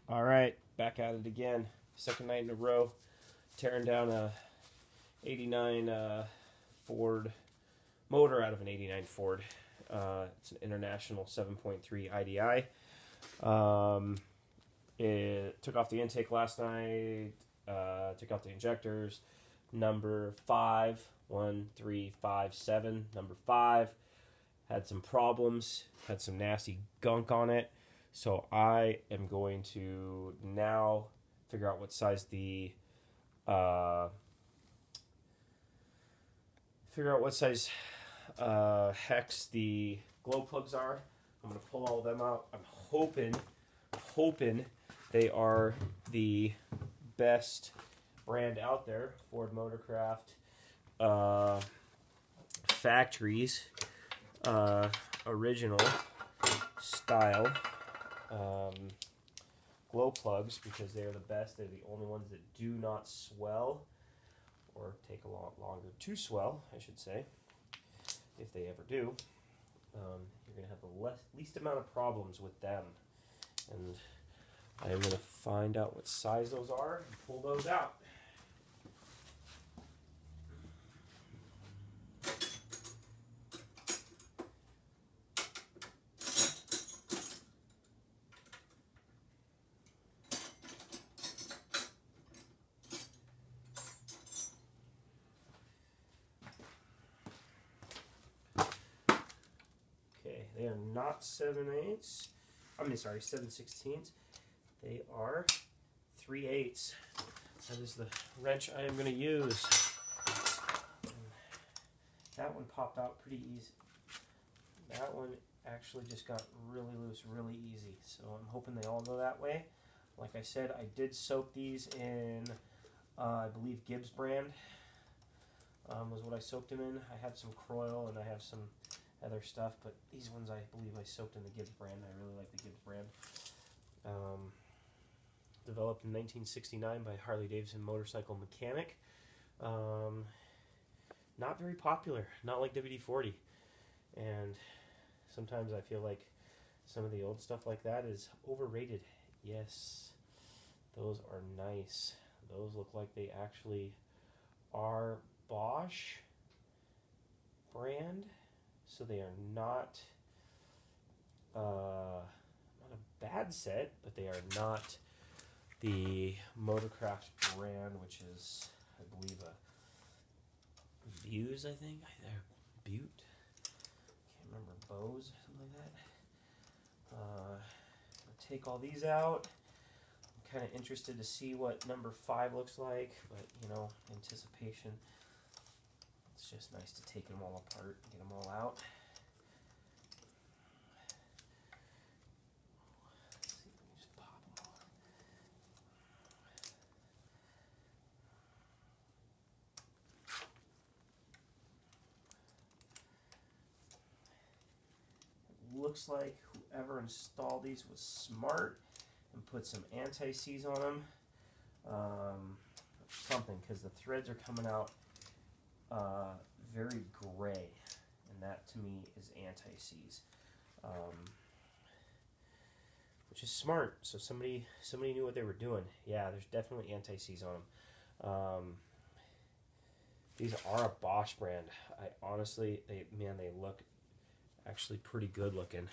All right, back at it again. Second night in a row, tearing down a 89 Ford motor out of an 89 Ford. It's an International 7.3 IDI. It took off the intake last night, took out the injectors. Number 51357, number 5, had some problems, had some nasty gunk on it. So I am going to now figure out what size the hex the glow plugs are. I'm going to pull all of them out. I'm hoping they are the best brand out there. Ford Motorcraft factories original style glow plugs, because they are the best. They're the only ones that do not swell or take a lot longer to swell, I should say, if they ever do. You're going to have the least amount of problems with them. And I am going to find out what size those are and pull those out. They are not 7/8. 7/16. They are 3/8. That is the wrench I am going to use. That one popped out pretty easy. That one actually just got really loose really easy. So I'm hoping they all go that way. Like I said, I did soak these in, I believe Gibbs brand was what I soaked them in. I have some Croyle and I have some other stuff, but these ones I believe I soaked in the Gibbs brand. I really like the Gibbs brand. Developed in 1969 by Harley Davidson motorcycle mechanic. Not very popular, not like WD-40. And sometimes I feel like some of the old stuff like that is overrated. Yes, those are nice. Those look like they actually are Bosch brand. So they are not a bad set, but they are not the Motorcraft brand, which is, I believe, a Views, I think. They're Butte. Can't remember, Bose, something like that. I'll take all these out. I'm kind of interested to see what number 5 looks like, but, you know, anticipation. It's just nice to take them all apart and get them all out. Let's see, let me just pop them all. It looks like whoever installed these was smart and put some anti-seize on them. Something, because the threads are coming out very gray, and that to me is anti-seize, which is smart. So somebody knew what they were doing. Yeah, there's definitely anti-seize on them. These are a Bosch brand. I honestly, they look actually pretty good looking.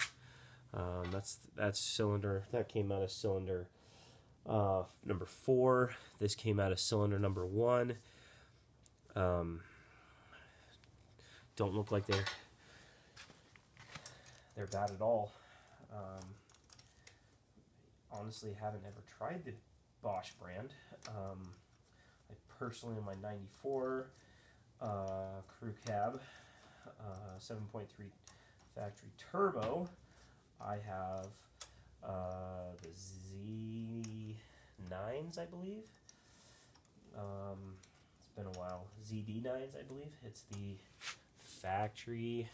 That's cylinder that came out of cylinder number 4. This came out of cylinder number 1. Don't look like they're bad at all. Honestly, haven't ever tried the Bosch brand. I personally, in my 94 crew cab 7.3 factory turbo, I have the Z9s, I believe. It's been a while. ZD9s, I believe. It's the factory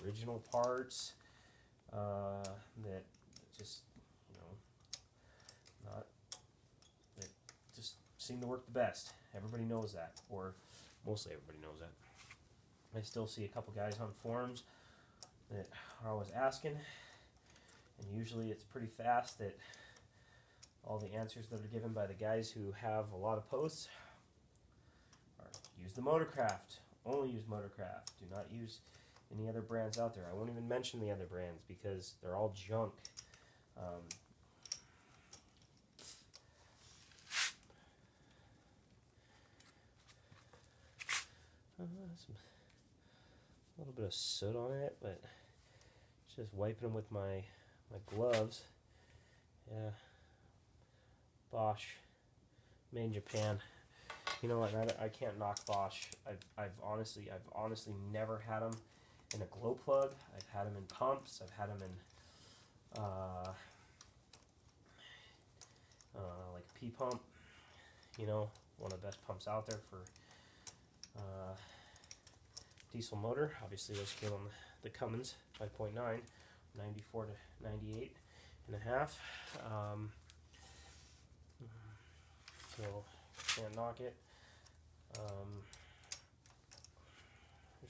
original parts that just, you know, not that just seem to work the best. Everybody knows that, or mostly everybody knows that. I still see a couple guys on forums that are always asking, and usually it's pretty fast that all the answers that are given by the guys who have a lot of posts are use the Motorcraft. Only use Motorcraft. Do not use any other brands out there. I won't even mention the other brands because they're all junk. A little bit of soot on it, but just wiping them with my gloves. Yeah, Bosch, made in Japan. You know what? I can't knock Bosch. I've honestly never had them in a glow plug. I've had them in pumps. I've had them in like a P pump. You know, one of the best pumps out there for diesel motor. Obviously, those came on the Cummins 5.9, 94 to 98 and a half. So can't knock it.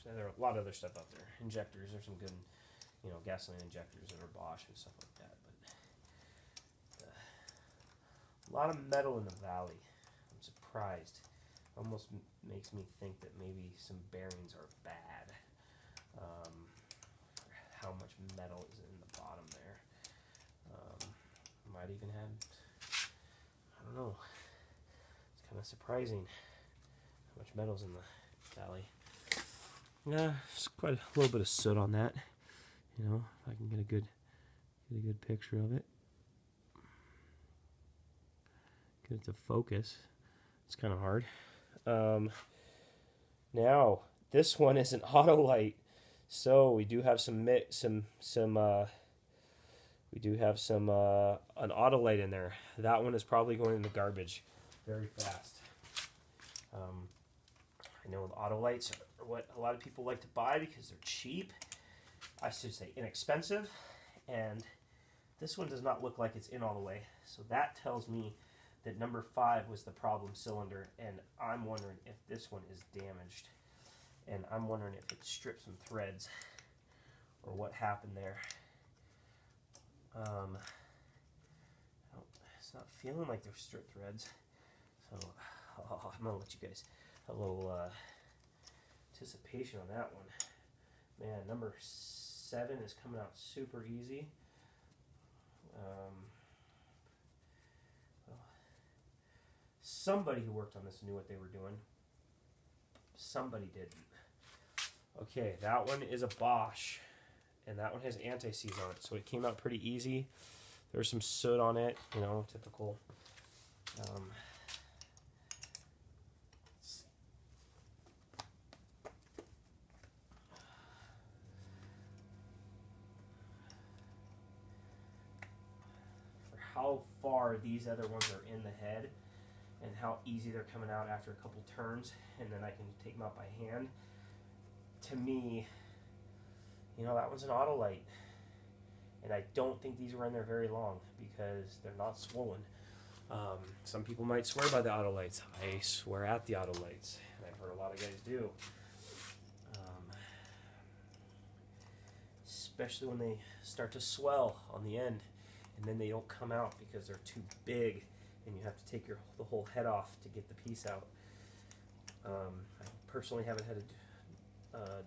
There's a lot of other stuff out there. Injectors, there's some good, you know, gasoline injectors that are Bosch and stuff like that. But a lot of metal in the valley. I'm surprised. Almost makes me think that maybe some bearings are bad. How much metal is in the bottom there. Might even have, I don't know. It's kind of surprising how much metal's in the valley. Yeah, there's quite a little bit of soot on that. You know, if I can get a good picture of it. Get it to focus. It's kind of hard. Now this one is an Autolite, so we do have an Autolite in there. That one is probably going in the garbage very fast. I know the Autolites are what a lot of people like to buy because they're cheap. I should say inexpensive, and this one does not look like it's in all the way. So that tells me that number 5 was the problem cylinder, and I'm wondering if this one is damaged, and I'm wondering if it stripped some threads or what happened there. It's not feeling like they're stripped threads, so I'm gonna let you guys have a little anticipation on that one. Man, number 7 is coming out super easy. Somebody who worked on this knew what they were doing. Somebody didn't. Okay, that one is a Bosch, and that one has anti-seize on it, so it came out pretty easy. There's some soot on it, you know, typical. For how far these other ones are in the head, and how easy they're coming out after a couple turns, and then I can take them out by hand. To me, you know, that one's an Autolite, and I don't think these were in there very long because they're not swollen. Some people might swear by the Autolites. I swear at the Autolites, and I've heard a lot of guys do. Especially when they start to swell on the end, and then they don't come out because they're too big, and you have to take the whole head off to get the piece out. I personally haven't had to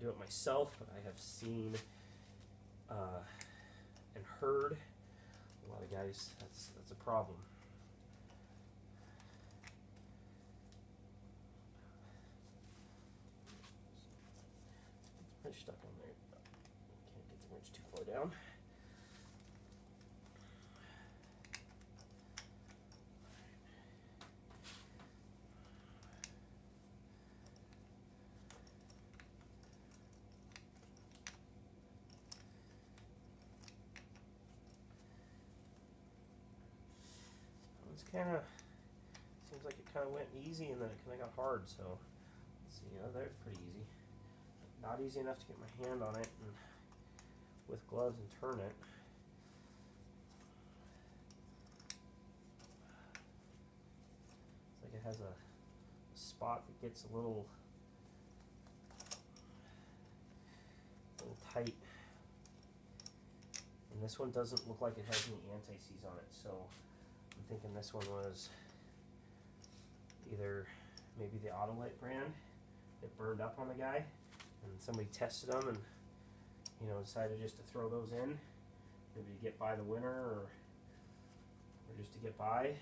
do it myself, but I have seen and heard a lot of guys. That's a problem. It's stuck on there. Can't get the wrench too far down. Kind of seems like it kind of went easy and then it kind of got hard, so let's see. There's pretty easy. Not easy enough to get my hand on it and with gloves and turn it. It's like it has a spot that gets a little tight, and this one doesn't look like it has any anti-seize on it, so I'm thinking this one was either maybe the Autolite brand that burned up on the guy, and somebody tested them and, you know, decided just to throw those in, maybe to get by the winter or just to get by.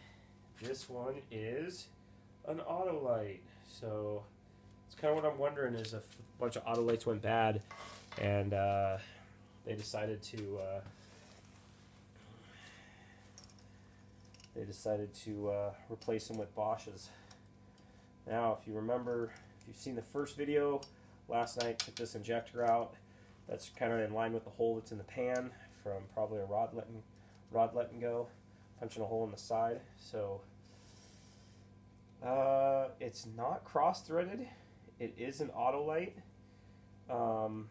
This one is an Autolite, so it's kind of what I'm wondering is if a bunch of Autolites went bad and they decided to replace them with Bosch's. Now, if you remember, if you've seen the first video last night, took this injector out. That's kind of in line with the hole that's in the pan from probably a rod letting go, punching a hole in the side. So it's not cross-threaded. It is an Autolite. And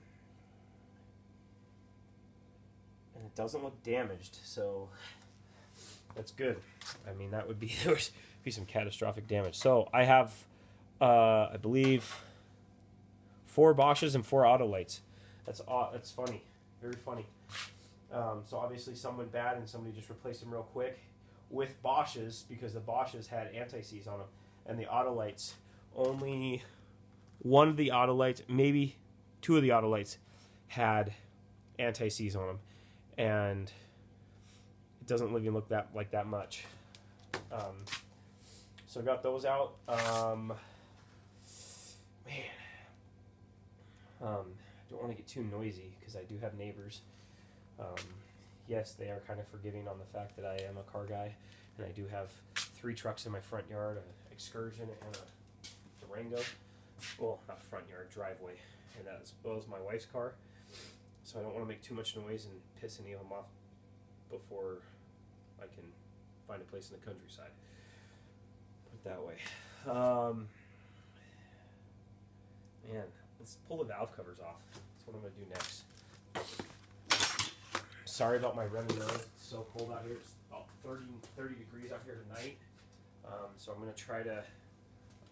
it doesn't look damaged, so that's good. I mean, that would be, there would be some catastrophic damage. So I have, I believe, 4 Bosch's and 4 Autolites. That's funny, very funny. So obviously some went bad and somebody just replaced them real quick with Bosch's, because the Bosch's had anti-seize on them, and the Autolites, only one of the Autolites, maybe 2 of the Autolites had anti-seize on them, and it doesn't even look like that much. So I got those out. Don't want to get too noisy because I do have neighbors. Yes, they are kind of forgiving on the fact that I am a car guy, and I do have 3 trucks in my front yard, an Excursion and a Durango. Well, not front yard, driveway, and as well as my wife's car. So I don't want to make too much noise and piss any of them off before I can find a place in the countryside. Put it that way. Man, let's pull the valve covers off. That's what I'm going to do next. Sorry about my running nose. It's so cold out here. It's about 30 degrees out here tonight. So I'm going to try to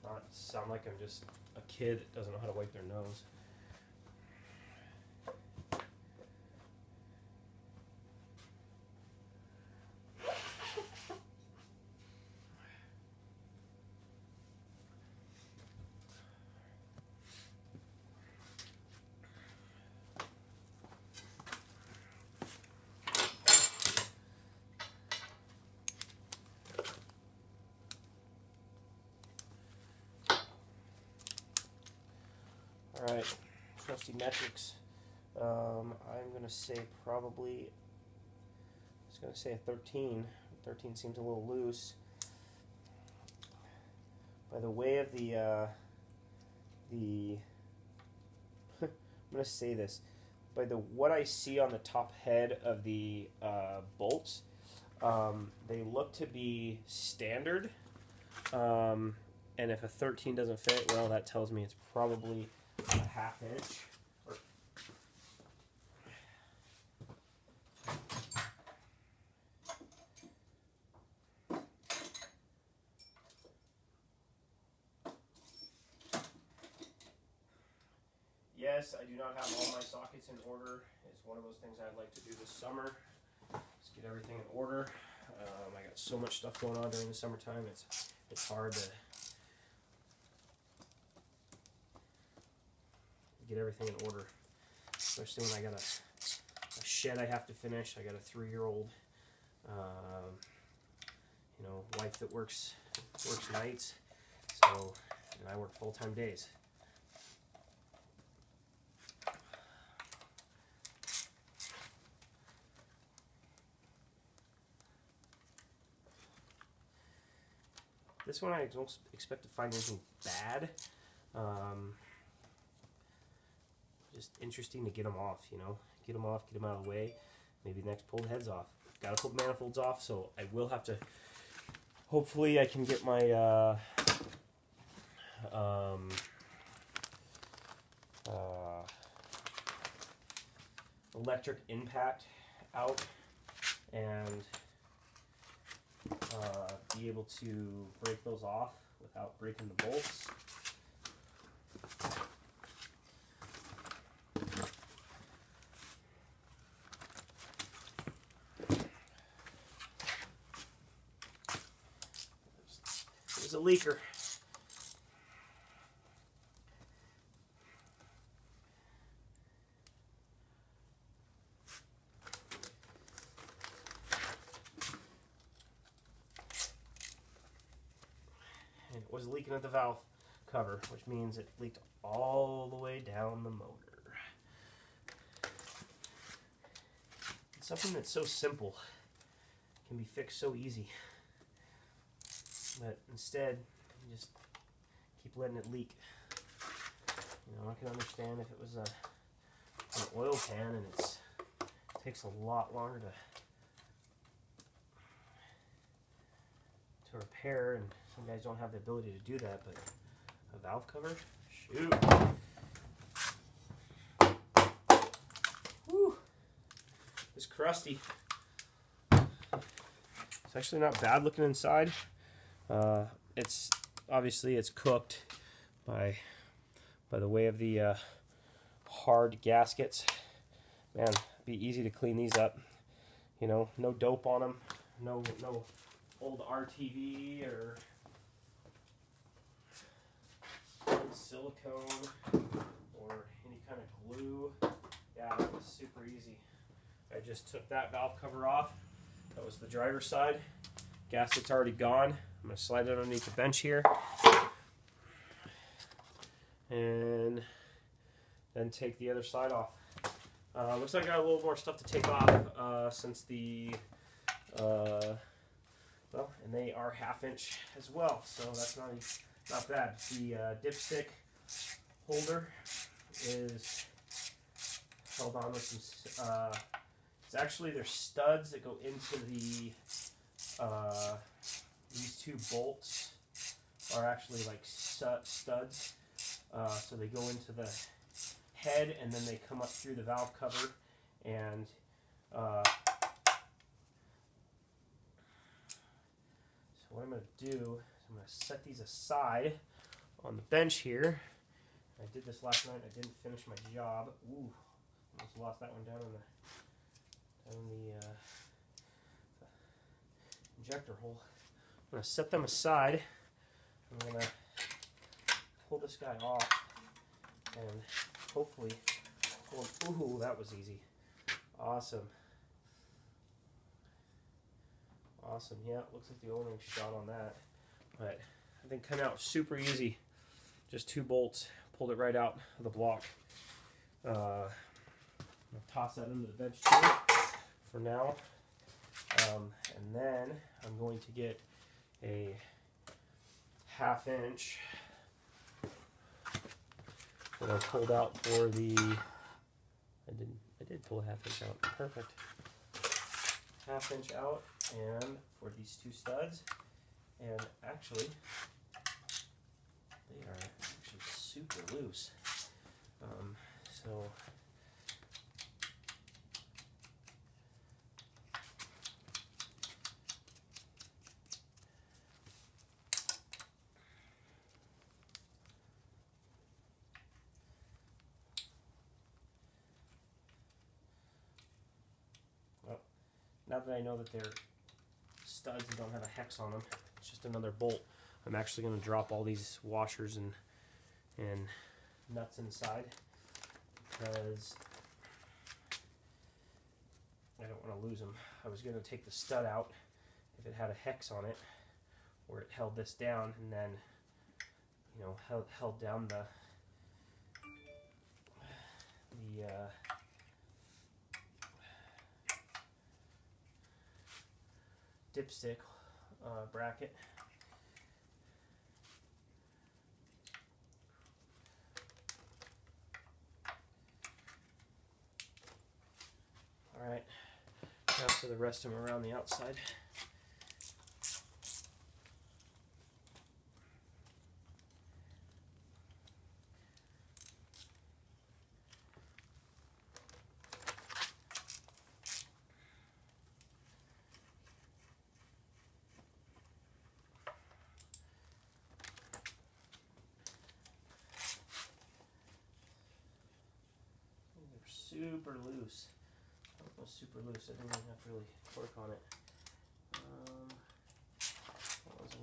not sound like I'm just a kid that doesn't know how to wipe their nose. Alright, trusty metrics. I'm going to say probably, I was going to say a 13. 13 seems a little loose. By the way of the I'm going to say this. By what I see on the top head of the bolts, they look to be standard. And if a 13 doesn't fit, well, that tells me it's probably a ½ inch. Yes, I do not have all my sockets in order. It's one of those things I'd like to do this summer. Just get everything in order. I got so much stuff going on during the summertime. It's hard to get everything in order, especially when I got a shed I have to finish. I got a 3-year-old, wife that works nights, so, and I work full-time days. This one I don't expect to find anything bad. Just interesting to get them off, Get them off, get them out of the way. Maybe next pull the heads off. Got to pull the manifolds off, so I will have to, hopefully I can get my electric impact out and be able to break those off without breaking the bolts. a leaker. And it was leaking at the valve cover, which means it leaked all the way down the motor. It's something that's so simple can be fixed so easy, but instead you just keep letting it leak. You know, I can understand if it was an oil pan and it takes a lot longer to repair, and some guys don't have the ability to do that, but a valve cover, shoot. Whew. It's crusty. It's actually not bad looking inside. It's obviously it's cooked by the way of the hard gaskets. Man, it'd be easy to clean these up. You know, no dope on them, no old RTV or old silicone or any kind of glue. Yeah, it was super easy. I just took that valve cover off. That was the driver's side. Gasket's already gone. I'm going to slide it underneath the bench here. And then take the other side off. Looks like I got a little more stuff to take off since the, well, and they are 1/2 inch as well, so that's not bad. The dipstick holder is held on with some, it's actually there's studs that go into the, these 2 bolts are actually like studs. So they go into the head and then they come up through the valve cover, and so what I'm going to do is I'm going to set these aside on the bench here. I did this last night. I didn't finish my job. Ooh, almost lost that one down in the injector hole. I'm going to set them aside. I'm going to pull this guy off and hopefully pull. Ooh, that was easy. Awesome. Awesome. Yeah, looks like the O-ring shot on that. But I think come out super easy. Just 2 bolts. Pulled it right out of the block. I'll toss that into the bench too for now. And then I'm going to get a 1/2 inch that I pulled out for the, I did pull a 1/2 inch out. Perfect. 1/2 inch out, and for these 2 studs, and actually they are actually super loose. So now that I know that they're studs and don't have a hex on them, it's just another bolt. I'm actually going to drop all these washers and nuts inside because I don't want to lose them. I was going to take the stud out if it had a hex on it, where it held this down and then, you know, held down the dipstick bracket. Alright, now for the rest of them around the outside. Super loose. That was super loose. I didn't even have to really torque on it. That was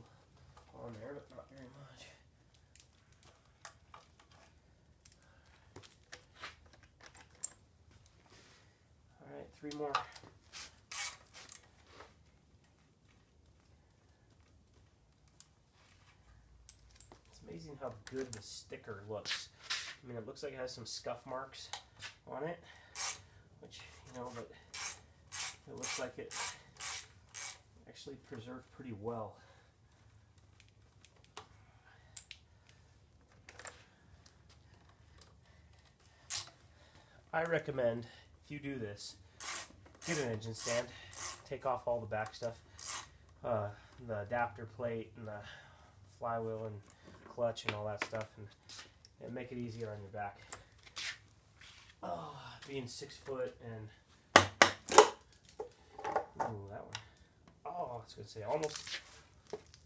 on there, but 3 more. It's amazing how good the sticker looks. I mean, it looks like it has some scuff marks on it, which, you know, but it looks like it actually preserved pretty well. I recommend, if you do this, get an engine stand, take off all the back stuff, the adapter plate and the flywheel and clutch and all that stuff, and make it easier on your back. Oh, being 6 foot and ooh, that one. Oh, I was gonna say almost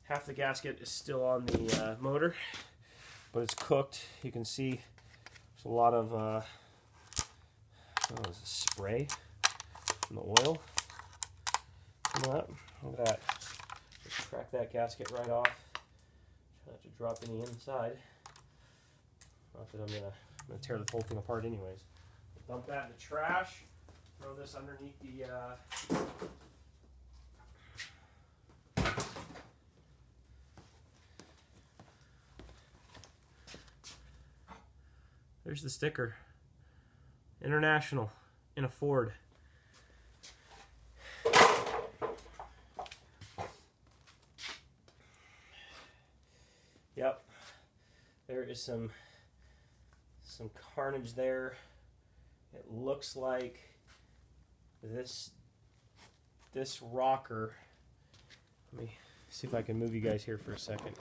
half the gasket is still on the motor, but it's cooked. You can see there's a lot of spray from the oil. Look at that. Just crack that gasket right off. Try not to drop any inside. Not that I'm gonna tear the whole thing apart anyways. Dump that in the trash. Throw this underneath the there's the sticker. International in a Ford. Yep. There is some carnage there. It looks like this rocker. Let me see if I can move you guys here for a second.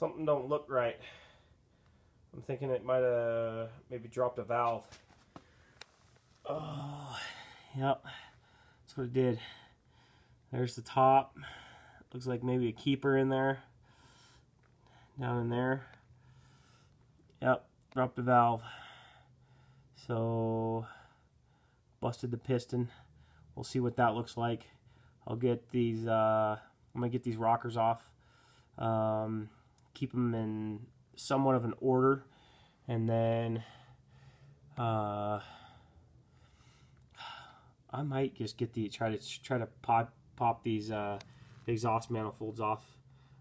Something don't look right. I'm thinking it might have maybe dropped a valve. Oh, yep. That's what it did. There's the top. Looks like maybe a keeper in there. Down in there. Yep, dropped the valve. So, busted the piston. We'll see what that looks like. I'll get these, I'm going to get these rockers off. Keep them in somewhat of an order. And then, I might just get the, try to pop these exhaust manifolds off.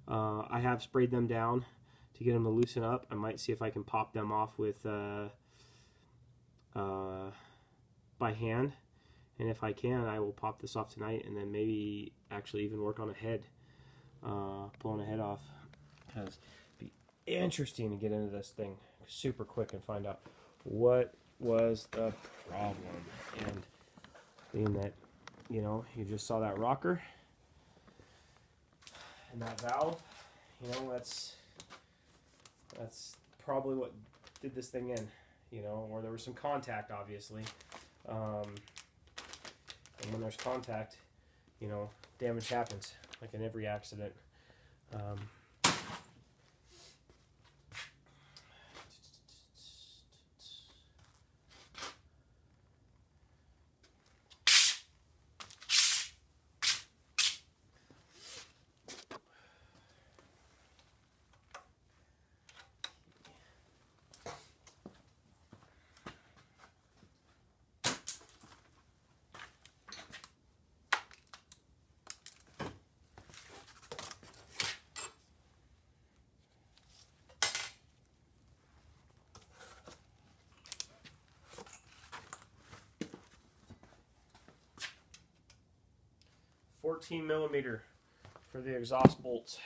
I have sprayed them down to get them to loosen up. I might see if I can pop them off with by hand, and if I can, I will pop this off tonight, and then maybe actually even work on a head, pulling a head off, because it'd be interesting to get into this thing super quick and find out what was the problem. And being that, you know, you just saw that rocker and that valve, you know, that's probably what did this thing in, you know, or there was some contact, obviously. And when there's contact, you know, damage happens, like in every accident. 14 millimeter for the exhaust bolts.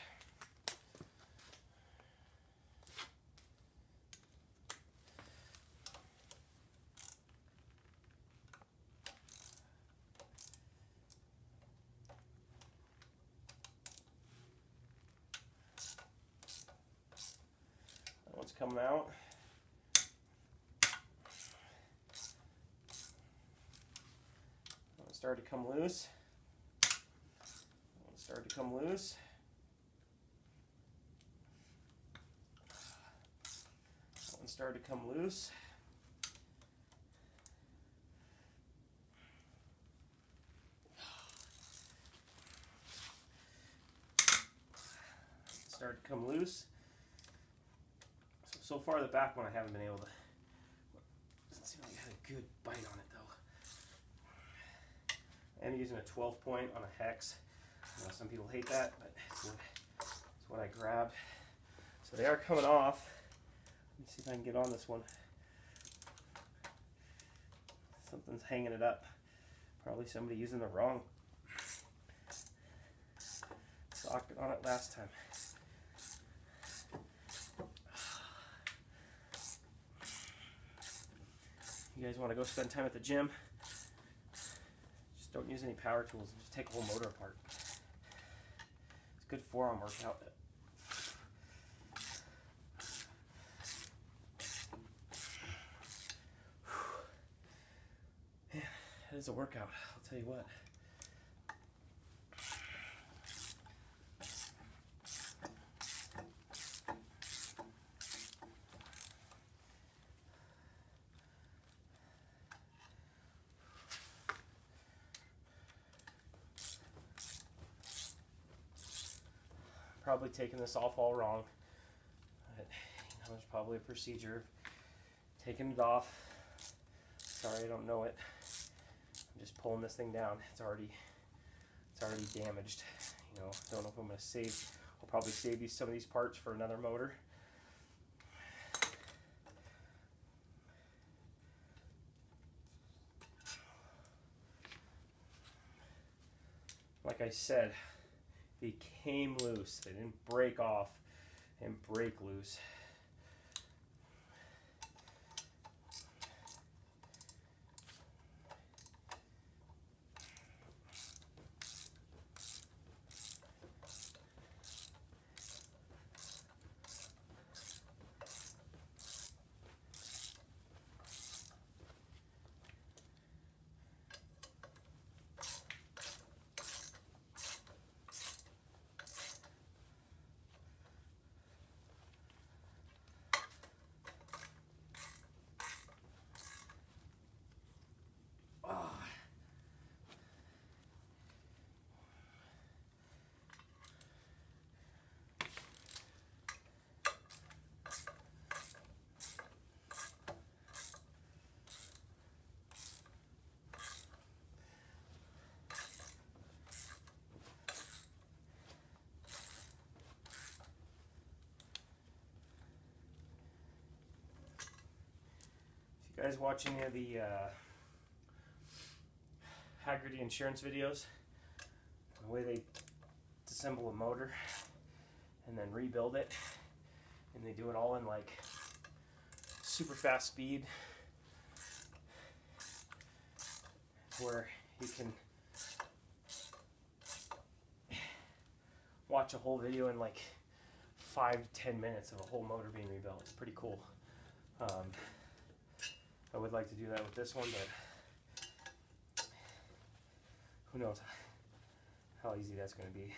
That one's coming out. It started to come loose. Started to come loose. That one started to come loose. Started to come loose. So far the back one I haven't been able to good bite on it though. I'm using a 12 point on a hex. I know some people hate that, but it's what I grabbed. So they are coming off. Let me see if I can get on this one. Something's hanging it up. Probably somebody using the wrong socket on it last time. You guys want to go spend time at the gym? Just don't use any power tools. Just take a whole motor apart. It's a good forearm workout. Man, that is a workout. I'll tell you what. Probably taking this off all wrong. But, there's probably a procedure of taking it off. Sorry, I don't know it. I'm just pulling this thing down. It's already damaged. Don't know if I'm gonna save. I'll probably save some of these parts for another motor. Like I said, they came loose. They didn't break off and break loose. You guys watch any of the Hagerty insurance videos? The way they disassemble a motor and then rebuild it, and they do it all in like super fast speed, where you can watch a whole video in like 5 to 10 minutes of a whole motor being rebuilt. It's pretty cool. I would like to do that with this one, but who knows how easy that's going to be.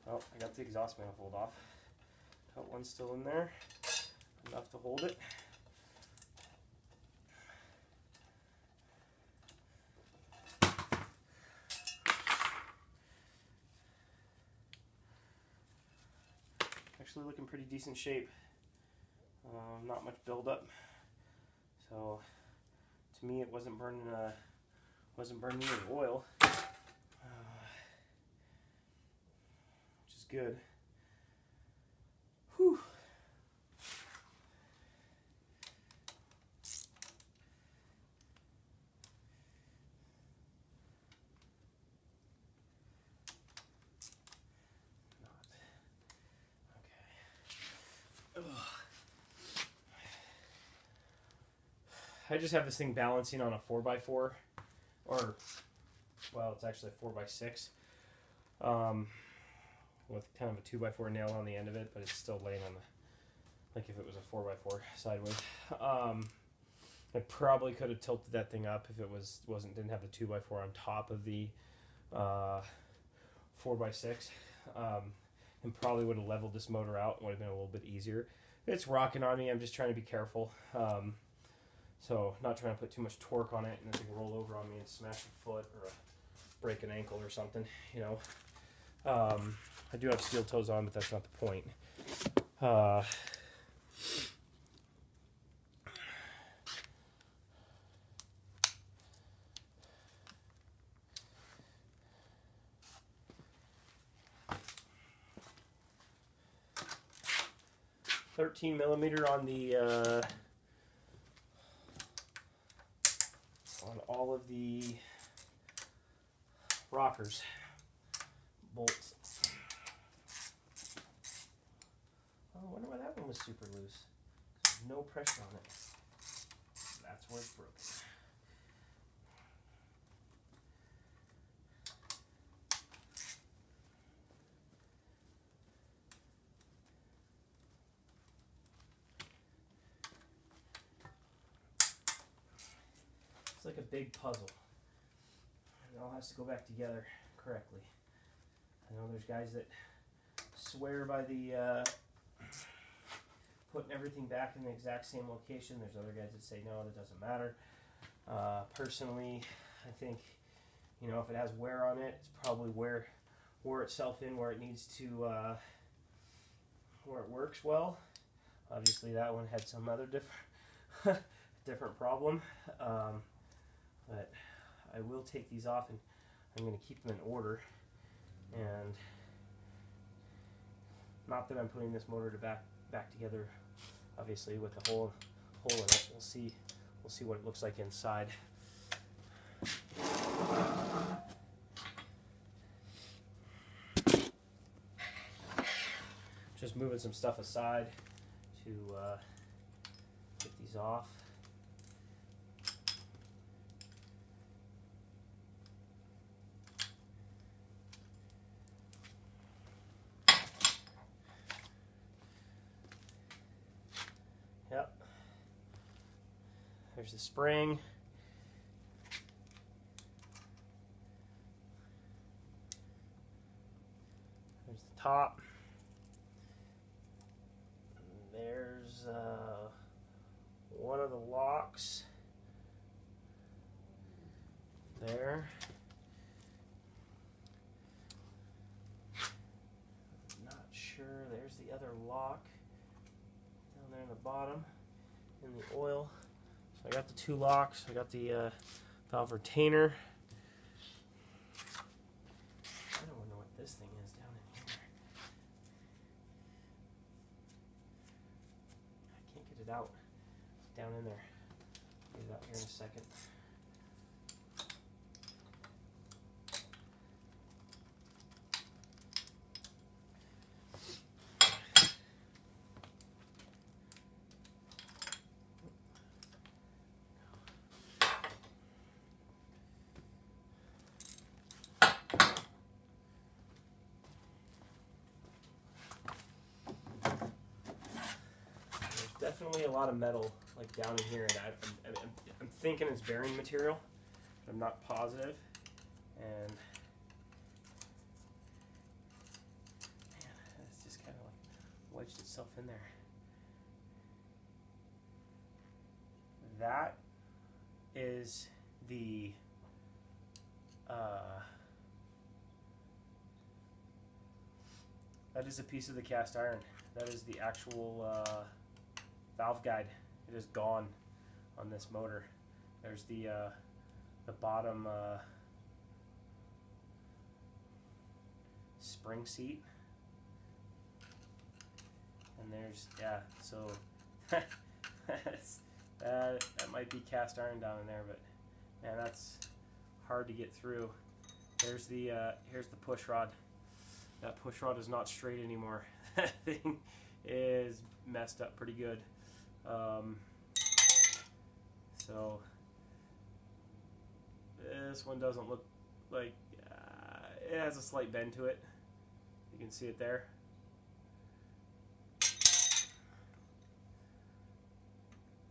Well, I got the exhaust manifold off. Got one still in there, enough to hold it. Actually looking pretty decent shape. Not much buildup. So to me, it wasn't burning any oil, which is good. Whew. I just have this thing balancing on a 4x4, or, well, it's actually a 4x6, with kind of a 2x4 nail on the end of it, but it's still laying on the, like if it was a 4x4 sideways. I probably could have tilted that thing up if it didn't have the 2x4 on top of the 4x6, and probably would have leveled this motor out. It would have been a little bit easier. It's rocking on me. I'm just trying to be careful. So not trying to put too much torque on it and then roll over on me and smash a foot or break an ankle or something, you know. I do have steel toes on, but that's not the point. 13 millimeter on the on all of the rockers bolts. Oh, I wonder why that one was super loose. No pressure on it. That's where it's broken. It's like a big puzzle. It all has to go back together correctly. I know there's guys that swear by the putting everything back in the exact same location. There's other guys that say no, that doesn't matter. Personally, I think, you know, if it has wear on it, it's probably wore itself in where it needs to, where it works well. Obviously, that one had some other different problem. But I will take these off, and I'm going to keep them in order. And not that I'm putting this motor to back together, obviously, with the hole in it. We'll see what it looks like inside. Just moving some stuff aside to get these off. Yep. There's the spring. There's the top. There's one of the locks there. Not sure. There's the other lock down there in the bottom in the oil. So I got the two locks. I got the valve retainer. I don't know what this thing is down in here. I can't get it out. It's down in there. I'll get it out here in a second. Definitely a lot of metal like down in here, and I'm thinking it's bearing material, but I'm not positive. And man, it's just kind of like wedged itself in there. That is the that is a piece of the cast iron. That is the actual valve guide. It is gone on this motor. There's the bottom spring seat, and there's, yeah, so that might be cast iron down in there, but man, that's hard to get through. There's the here's the push rod. That push rod is not straight anymore. That thing is messed up pretty good. So this one doesn't look like it has a slight bend to it. You can see it there.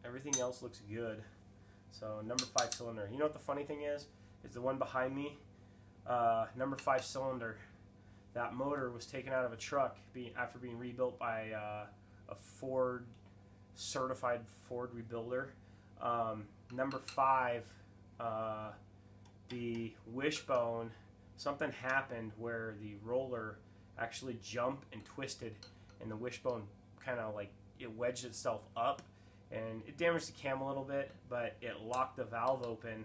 Everything else looks good. So number 5 cylinder. You know what the funny thing is the one behind me, number 5 cylinder. That motor was taken out of a truck after being rebuilt by a Ford certified Ford rebuilder. Number 5, the wishbone, something happened where the roller actually jumped and twisted, and the wishbone kind of like it wedged itself up, and it damaged the cam a little bit, but it locked the valve open,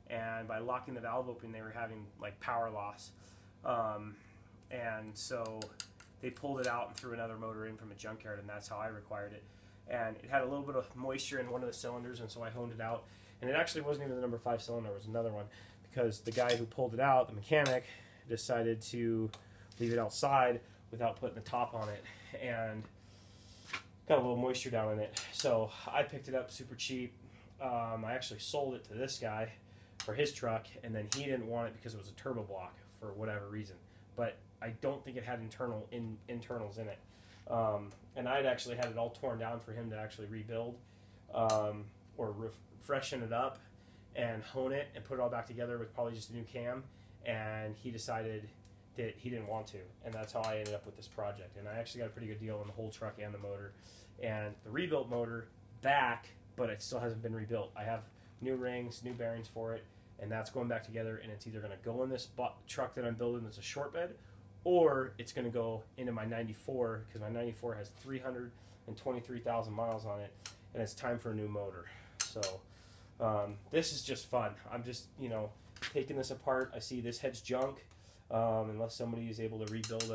and by locking the valve open they were having like power loss, and so they pulled it out and threw another motor in from a junkyard, and that's how I required it. And it had a little bit of moisture in one of the cylinders, and so I honed it out. And it actually wasn't even the number 5 cylinder, it was another one, because the guy who pulled it out, the mechanic, decided to leave it outside without putting the top on it, and got a little moisture down in it. So I picked it up super cheap. I actually sold it to this guy for his truck, and then he didn't want it because it was a turbo block for whatever reason. But I don't think it had internals in it. And I'd actually had it all torn down for him to actually rebuild or freshen it up and hone it and put it all back together with probably just a new cam. And he decided that he didn't want to, and that's how I ended up with this project. And I actually got a pretty good deal on the whole truck and the motor. And the rebuilt motor back, but it still hasn't been rebuilt. I have new rings, new bearings for it, and that's going back together, and it's either going to go in this truck that I'm building that's a short bed, or it's going to go into my 94, because my 94 has 323,000 miles on it, and it's time for a new motor. So this is just fun. I'm just, taking this apart. I see this head's junk, unless somebody is able to rebuild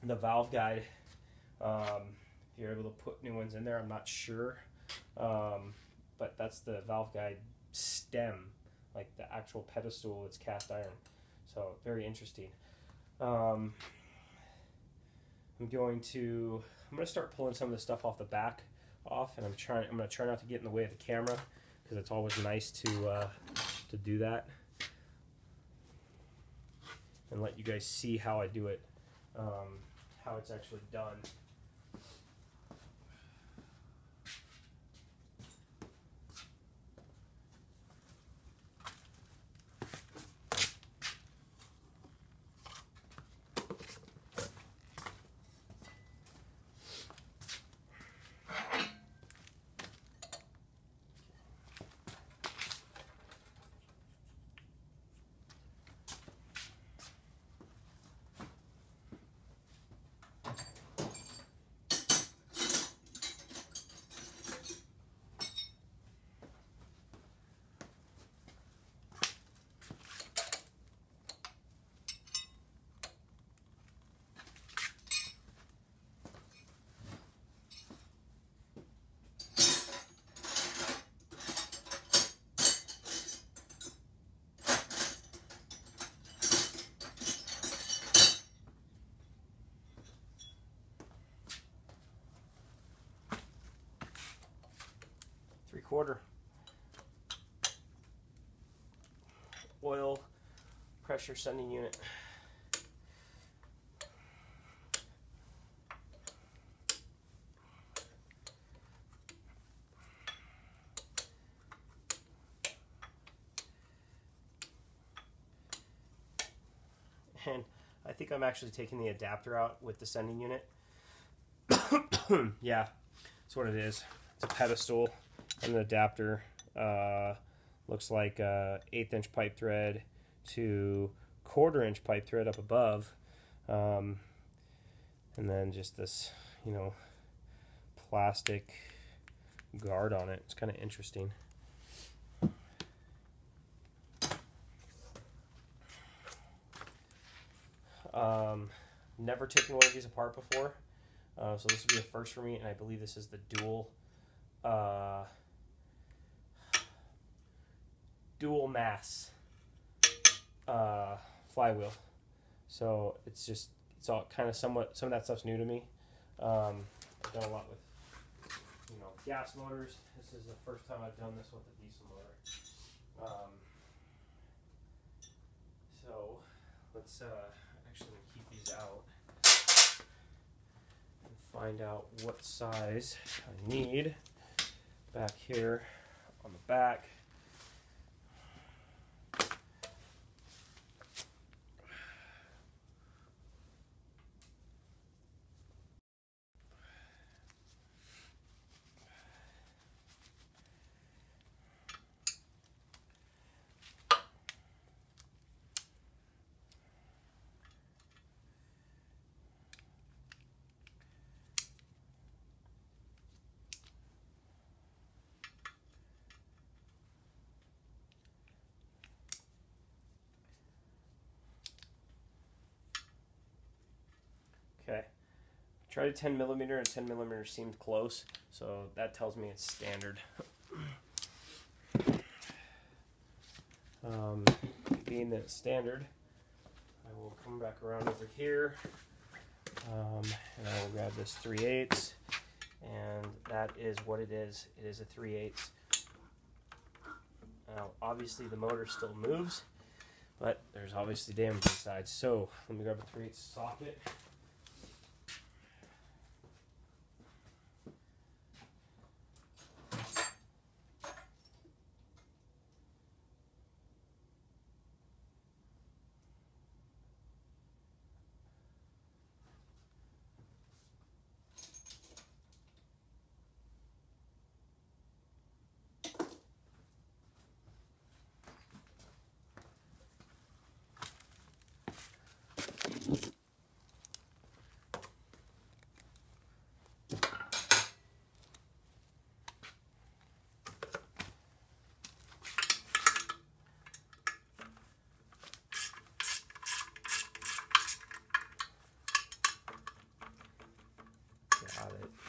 the valve guide. If you're able to put new ones in there, I'm not sure. But that's the valve guide stem, like the actual pedestal that's cast iron. So very interesting. I'm going to start pulling some of the stuff off the back off, and I'm going to try not to get in the way of the camera, because it's always nice to do that and let you guys see how I do it, how it's actually done. Quarter oil pressure sending unit. And I think I'm actually taking the adapter out with the sending unit. Yeah, that's what it is. It's a pedestal and an adapter. Looks like 1/8 inch pipe thread to 1/4 inch pipe thread up above, and then just this plastic guard on it. It's kind of interesting. Never taken one of these apart before, so this will be a first for me, and I believe this is the dual mass flywheel. So it's all kind of some of that stuff's new to me. I've done a lot with gas motors. This is the first time I've done this with a diesel motor. So let's actually keep these out and find out what size I need back here on the back. Tried a 10 millimeter, and 10 millimeter seemed close, so that tells me it's standard. Being that it's standard, I will come back around over here, and I will grab this 3/8, and that is what it is. It is a 3/8. Now, obviously the motor still moves, but there's obviously damage inside. So let me grab a 3/8 socket.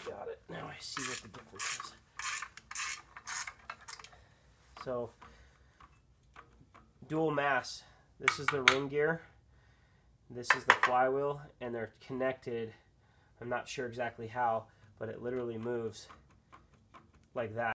Got it. Now I see what the difference is. So, dual mass. This is the ring gear. This is the flywheel, and they're connected. I'm not sure exactly how, but it literally moves like that.